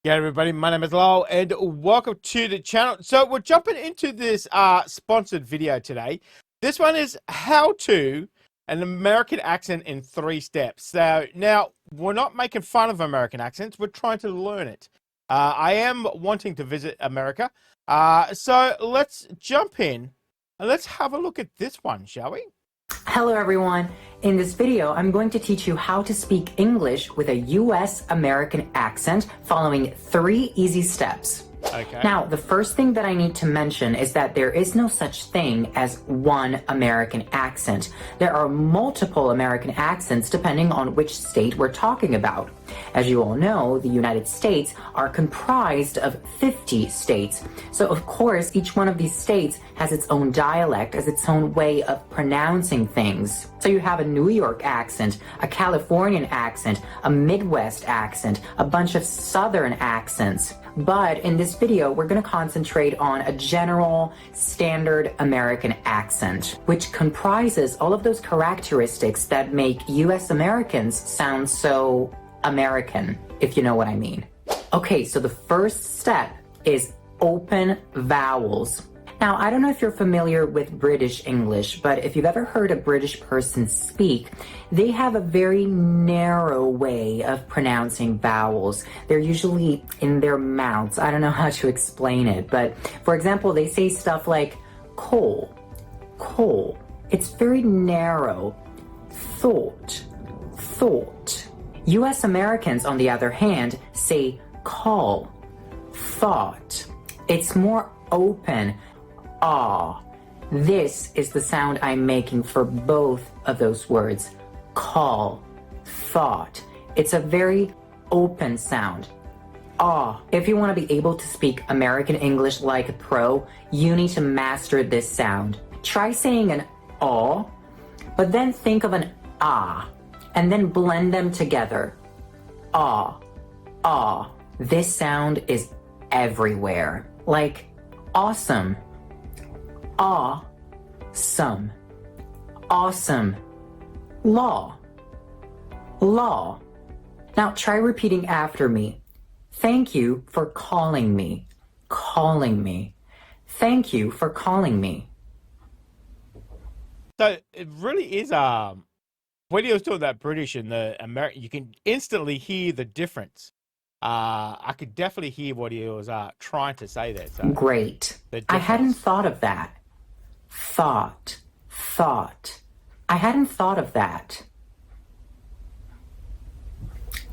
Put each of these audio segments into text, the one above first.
G'day everybody, my name is Lowell and welcome to the channel. So we're jumping into this sponsored video today. This one is how to an American accent in 3 steps. So now we're not making fun of American accents, we're trying to learn it. I am wanting to visit America. So let's jump in and let's have a look at this one, shall we? Hello everyone. In this video, I'm going to teach you how to speak English with a US American accent following 3 easy steps. Okay. Now, the first thing that I need to mention is that there is no such thing as one American accent. There are multiple American accents depending on which state we're talking about. As you all know, the United States are comprised of 50 states. So of course, each one of these states has its own dialect, has its own way of pronouncing things. So you have a New York accent, a Californian accent, a Midwest accent, a bunch of Southern accents. But in this video, we're going to concentrate on a general standard American accent, which comprises all of those characteristics that make US Americans sound so American, if you know what I mean. Okay, so the first step is open vowels. Now, I don't know if you're familiar with British English, but if you've ever heard a British person speak, they have a very narrow way of pronouncing vowels. They're usually in their mouths. I don't know how to explain it, but for example, they say stuff like coal, coal. It's very narrow. Thought, thought. US Americans, on the other hand, say call, thought. It's more open. Ah. This is the sound I'm making for both of those words. Call, thought. It's a very open sound. Ah. If you want to be able to speak American English like a pro, you need to master this sound. Try saying an aw, but then think of an ah, and then blend them together. Ah, ah. This sound is everywhere. Like awesome. Awesome. Awesome. Law. Law. Now try repeating after me. Thank you for calling me. Calling me. Thank you for calling me. So it really is when he was talking that British and the American, you can instantly hear the difference. I could definitely hear what he was trying to say there. So great. I hadn't thought of that. Thought, thought. I hadn't thought of that.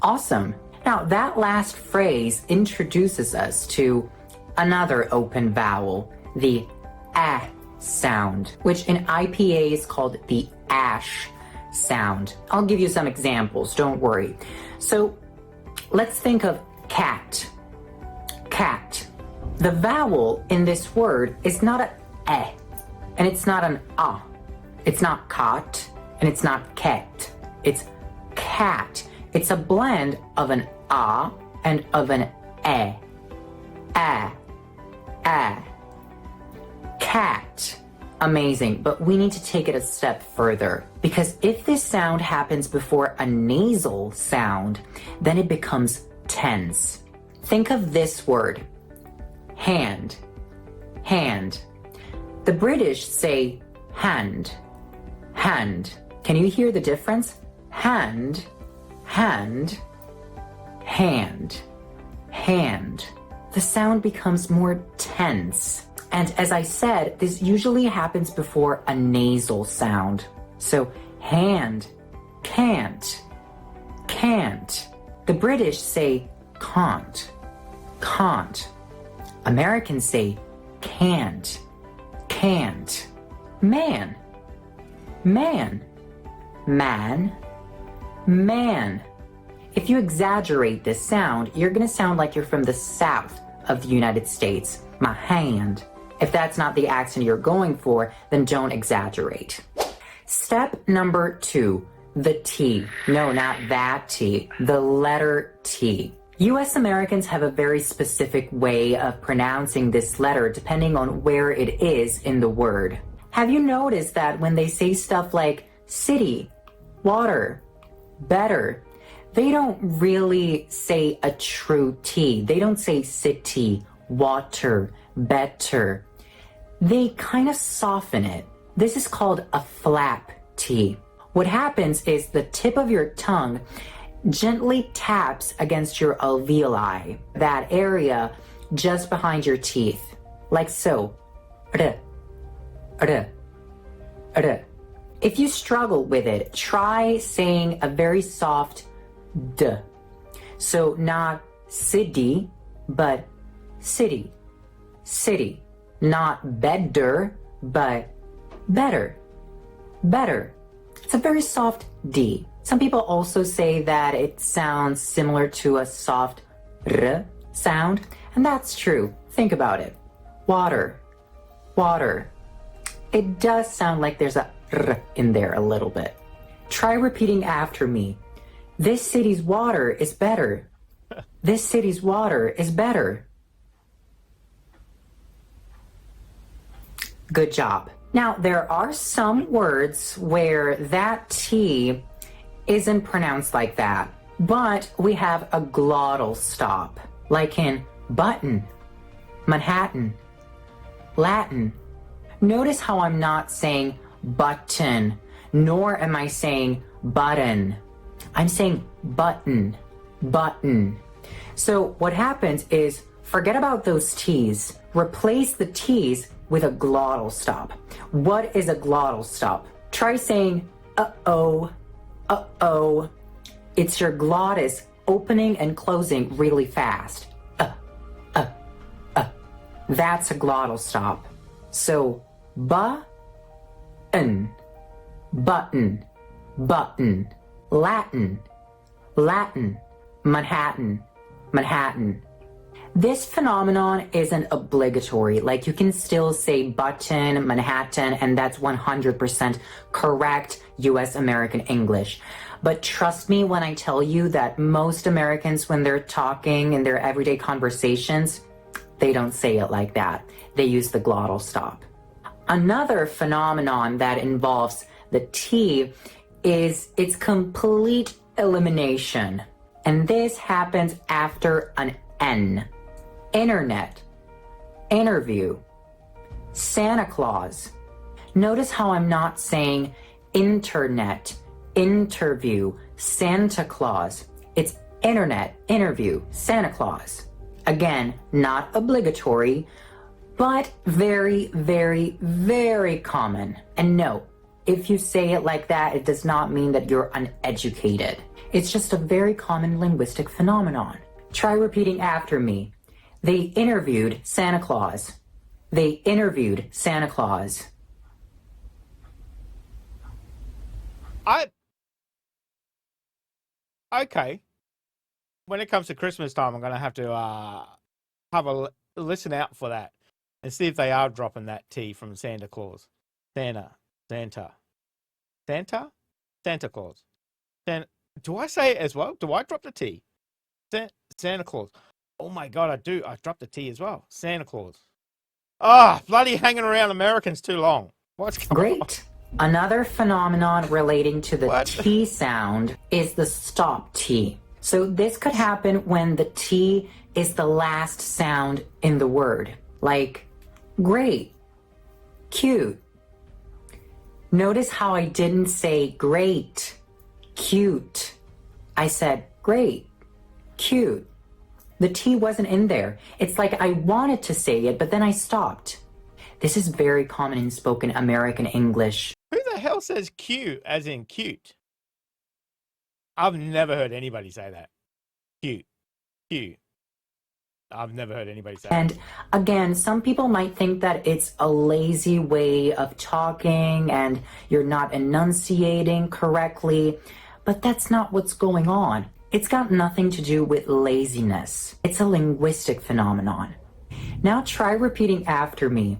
Awesome. Now that last phrase introduces us to another open vowel, the ah sound, which in IPA is called the ash sound. I'll give you some examples, don't worry. So let's think of cat. Cat. The vowel in this word is not an eh, and it's not an ah. It's not cot, and it's not ket. It's cat. It's a blend of an ah and of an eh. Ah. Ah. Cat. Amazing, but we need to take it a step further, because if this sound happens before a nasal sound, then it becomes tense. Think of this word, hand, hand. The British say hand, hand. Can you hear the difference? Hand, hand, hand, hand. The sound becomes more tense. And as I said, this usually happens before a nasal sound. So hand, can't, can't. The British say can't, can't. Americans say can't, can't. Man, man, man, man. If you exaggerate this sound, you're gonna sound like you're from the south of the United States. My hand. If that's not the accent you're going for, then don't exaggerate. Step number 2, the T. No, not that T, the letter T. US Americans have a very specific way of pronouncing this letter depending on where it is in the word. Have you noticed that when they say stuff like city, water, better, they don't really say a true T. They don't say city, water, better. They kind of soften it. This is called a flap T. What happens is the tip of your tongue gently taps against your alveoli, that area just behind your teeth, like so. If you struggle with it, try saying a very soft D. So not city, but city. City. Not better, but better. Better. It's a very soft D. Some people also say that it sounds similar to a soft R sound, and that's true. Think about it. Water. Water. It does sound like there's a R in there a little bit. Try repeating after me. This city's water is better. This city's water is better. Good job. Now, there are some words where that T isn't pronounced like that, but we have a glottal stop, like in button, Manhattan, Latin. Notice how I'm not saying button, nor am I saying button. I'm saying button, button. So what happens is, forget about those T's. Replace the T's with a glottal stop. What is a glottal stop? Try saying uh-oh, uh-oh. It's your glottis opening and closing really fast. That's a glottal stop. So, button, button, button, Latin, Latin, Manhattan, Manhattan. This phenomenon isn't obligatory. Like, you can still say button, Manhattan, and that's 100% correct US American English. But trust me when I tell you that most Americans, when they're talking in their everyday conversations, they don't say it like that. They use the glottal stop. Another phenomenon that involves the T is its complete elimination. And this happens after an N. Internet, interview, Santa Claus. Notice how I'm not saying internet, interview, Santa Claus. It's internet, interview, Santa Claus. Again, not obligatory, but very, very, very common. And no, if you say it like that, it does not mean that you're uneducated. It's just a very common linguistic phenomenon. Try repeating after me. They interviewed Santa Claus. They interviewed Santa Claus. Okay. When it comes to Christmas time, I'm going to have have a listen out for that and see if they are dropping that T from Santa Claus. Santa Claus. Do I say it as well? Do I drop the T? Santa Claus. Oh my God, I do. I dropped the T as well. Santa Claus. Bloody hanging around Americans too long. What's going on? Great. Another phenomenon relating to the T sound is the stop T. So this could happen when the T is the last sound in the word, like great, cute. Notice how I didn't say great, cute. I said great, cute. The T wasn't in there. It's like I wanted to say it, but then I stopped. This is very common in spoken American English. Who the hell says cute as in cute? I've never heard anybody say that. Cute. I've never heard anybody say that. And again, some people might think that it's a lazy way of talking and you're not enunciating correctly, but that's not what's going on. It's got nothing to do with laziness. It's a linguistic phenomenon. Now try repeating after me.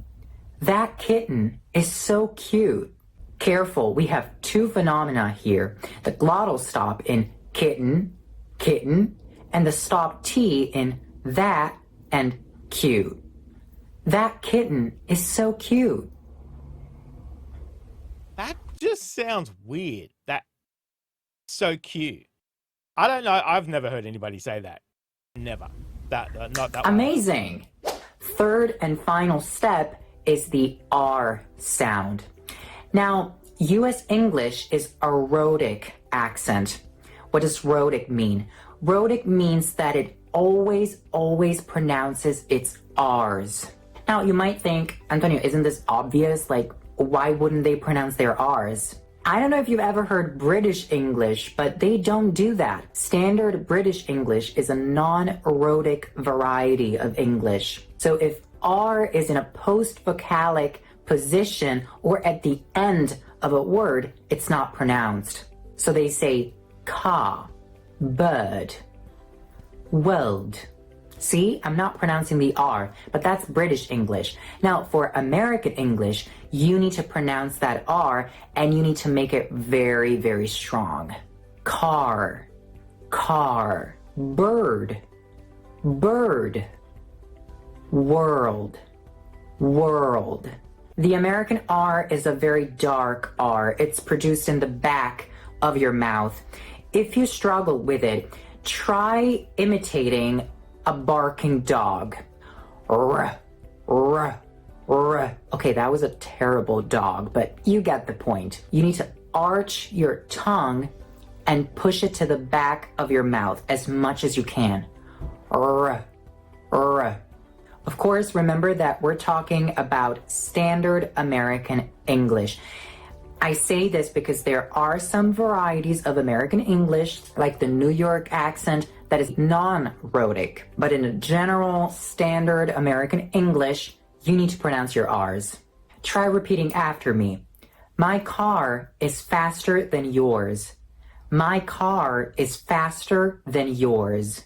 That kitten is so cute. Careful, we have two phenomena here. The glottal stop in kitten, and the stop T in that and cute. That kitten is so cute. That just sounds weird. That so cute. I don't know. I've never heard anybody say that. Never. Not that one. Amazing. Third and final step is the R sound. Now, US English is a rhotic accent. What does rhotic mean? Rhotic means that it always pronounces its R's. Now, you might think, Antonio, isn't this obvious? Like, why wouldn't they pronounce their R's? I don't know if you've ever heard British English, but they don't do that. Standard British English is a non-rhotic variety of English. So if R is in a post-vocalic position or at the end of a word, it's not pronounced. So they say car, bird, world. See, I'm not pronouncing the R, but that's British English. Now, for American English, you need to pronounce that R and you need to make it very, very strong. Car, car, bird, bird, world, world. The American R is a very dark R. It's produced in the back of your mouth. If you struggle with it, try imitating a barking dog. Ruh, ruh, ruh. Okay, that was a terrible dog, but you get the point. You need to arch your tongue and push it to the back of your mouth as much as you can. Ruh, ruh. Of course, remember that we're talking about standard American English. I say this because there are some varieties of American English, like the New York accent, that is non-rhotic. But in a general, standard American English, you need to pronounce your R's. Try repeating after me. My car is faster than yours. My car is faster than yours.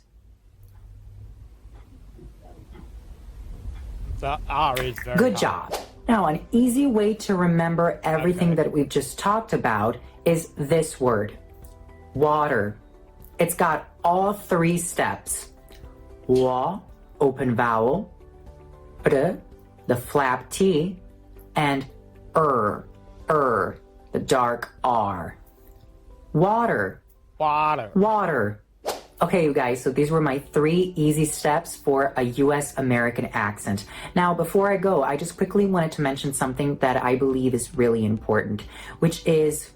So R is very Good hard. job. Now, an easy way to remember everything that we've just talked about is this word, water. It's got all three steps. Wa, open vowel, r, the flap T, and the dark R. Water. Water. Water. Okay, you guys, so these were my 3 easy steps for a US American accent. Now, before I go, I just quickly wanted to mention something that I believe is really important, which is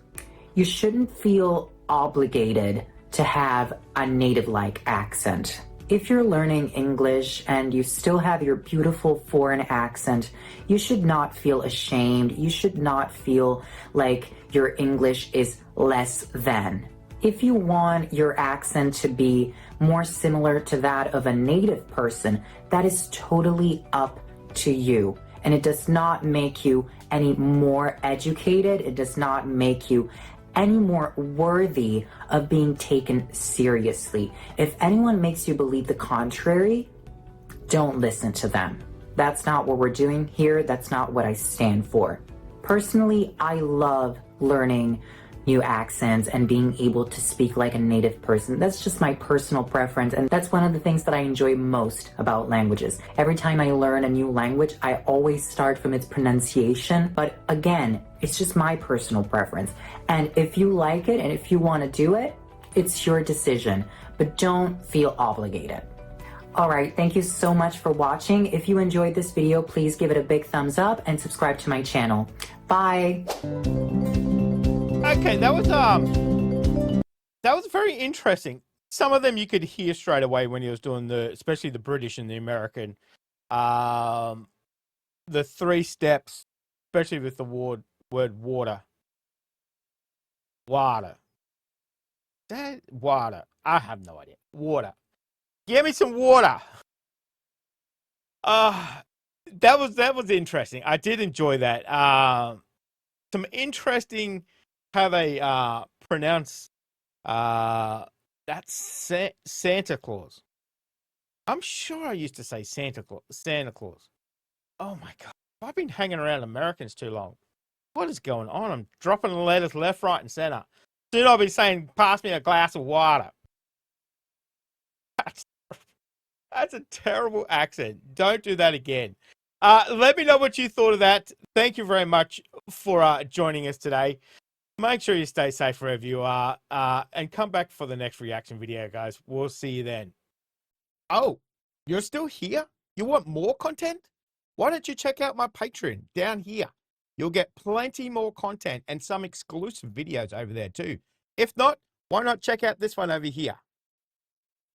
you shouldn't feel obligated to have a native-like accent. If you're learning English and you still have your beautiful foreign accent, you should not feel ashamed. You should not feel like your English is less than. If you want your accent to be more similar to that of a native person, that is totally up to you. And it does not make you any more educated. It does not make you any more worthy of being taken seriously. If anyone makes you believe the contrary, don't listen to them. That's not what we're doing here. That's not what I stand for. Personally, I love learning new accents and being able to speak like a native person. That's just my personal preference, and that's one of the things that I enjoy most about languages. Every time I learn a new language, I always start from its pronunciation, but again, it's just my personal preference. And if you like it and if you want to do it, it's your decision, but don't feel obligated. All right, thank you so much for watching. If you enjoyed this video, please give it a big thumbs up and subscribe to my channel. Bye. Okay, that was very interesting. Some of them you could hear straight away when he was doing especially the British and the American, the 3 steps, especially with the word water. Water. Water. I have no idea. Water. Give me some water. That was interesting. I did enjoy that. Some interesting how they pronounce that Santa Claus. I'm sure I used to say Santa Claus. Oh my God. I've been hanging around Americans too long. What is going on? I'm dropping the letters left, right, and center. Soon I'll be saying, pass me a glass of water. That's a terrible accent. Don't do that again. Let me know what you thought of that. Thank you very much for joining us today. Make sure you stay safe wherever you are, and come back for the next reaction video, guys. We'll see you then. Oh, you're still here? You want more content? Why don't you check out my Patreon down here? You'll get plenty more content and some exclusive videos over there too. If not, why not check out this one over here?